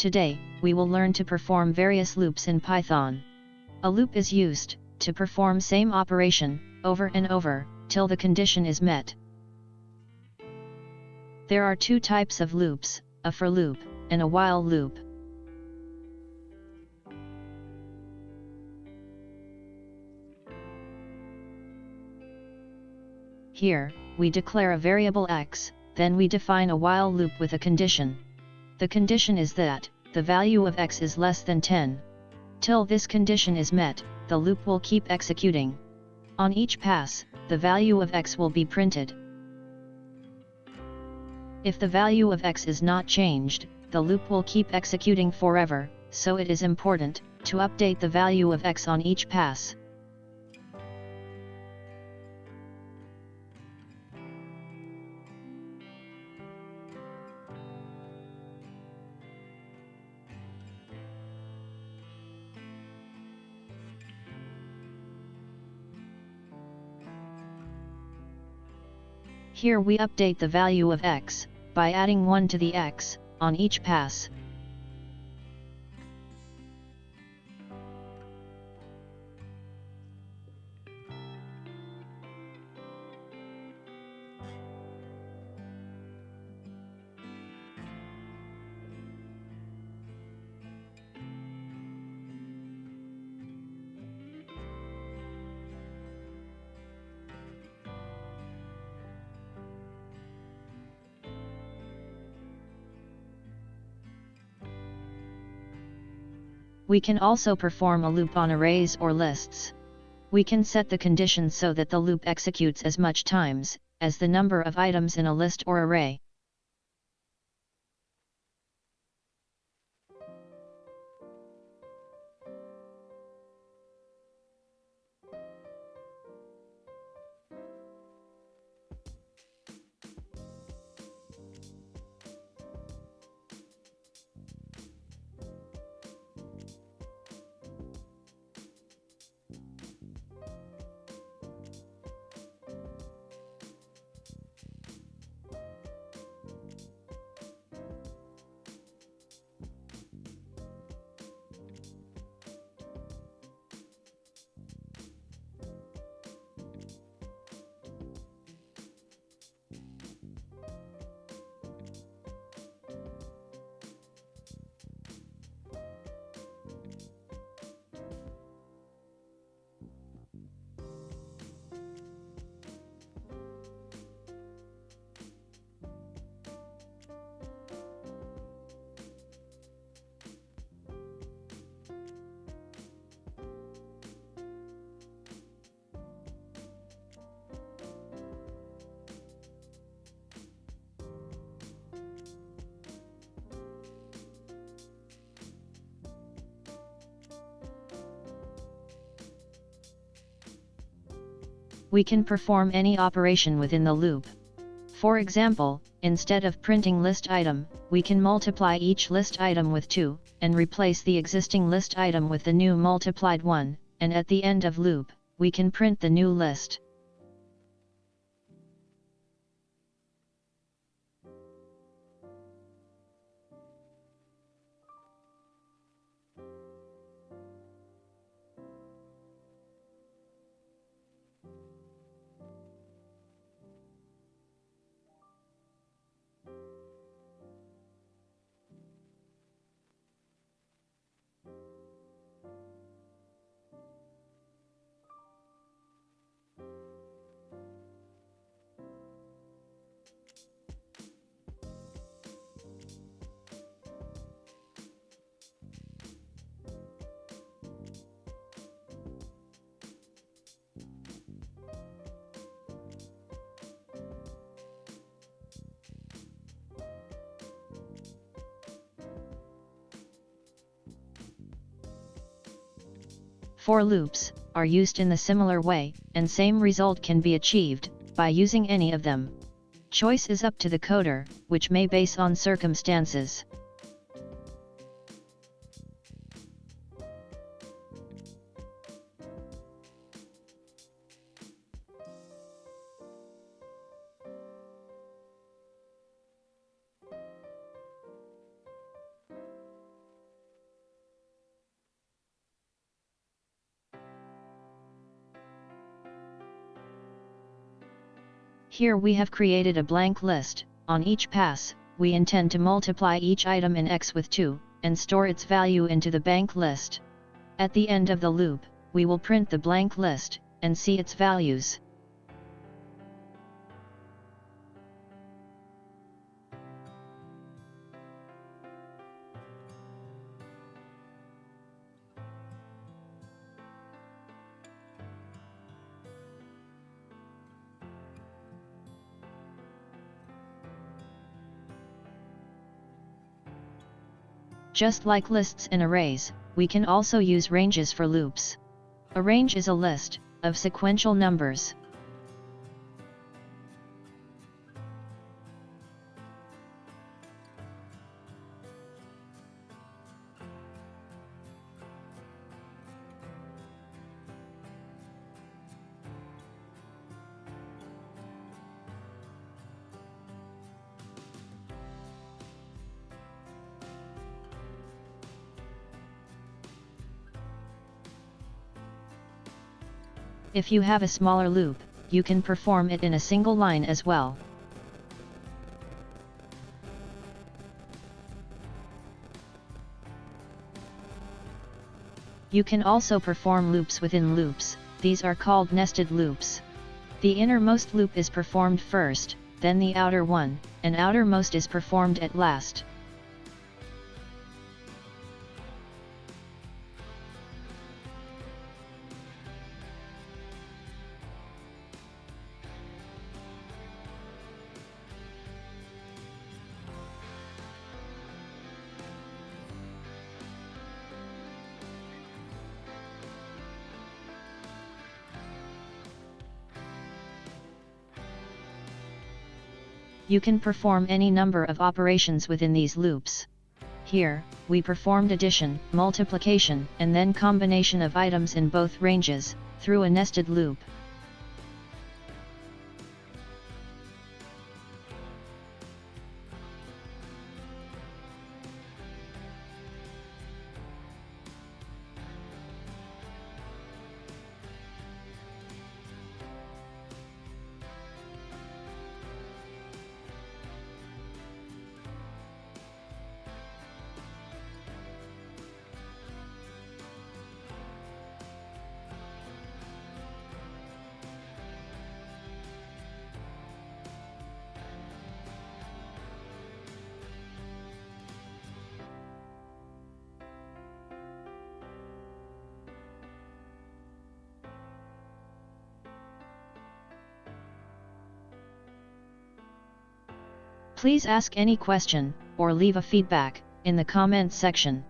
Today, we will learn to perform various loops in Python. A loop is used to perform same operation over and over till the condition is met. There are two types of loops, a for loop and a while loop. Here, we declare a variable x, then we define a while loop with a condition. The condition is that the value of x is less than 10. Till this condition is met, the loop will keep executing. On each pass, the value of x will be printed. If the value of x is not changed, the loop will keep executing forever, so it is important to update the value of x on each pass. Here we update the value of x by adding 1 to the x on each pass. We can also perform a loop on arrays or lists. We can set the condition so that the loop executes as much times as the number of items in a list or array. We can perform any operation within the loop. For example, instead of printing list item, we can multiply each list item with 2, and replace the existing list item with the new multiplied one, and at the end of loop, we can print the new list. For loops are used in the similar way, and same result can be achieved by using any of them. Choice is up to the coder, which may base on circumstances. Here we have created a blank list. On each pass, we intend to multiply each item in X with 2, and store its value into the blank list. At the end of the loop, we will print the blank list, and see its values. Just like lists and arrays, we can also use ranges for loops. A range is a list of sequential numbers. If you have a smaller loop, you can perform it in a single line as well. You can also perform loops within loops. These are called nested loops. The innermost loop is performed first, then the outer one, and outermost is performed at last. You can perform any number of operations within these loops. Here, we performed addition, multiplication, and then combination of items in both ranges, through a nested loop. Please ask any question, or leave a feedback, in the comments section.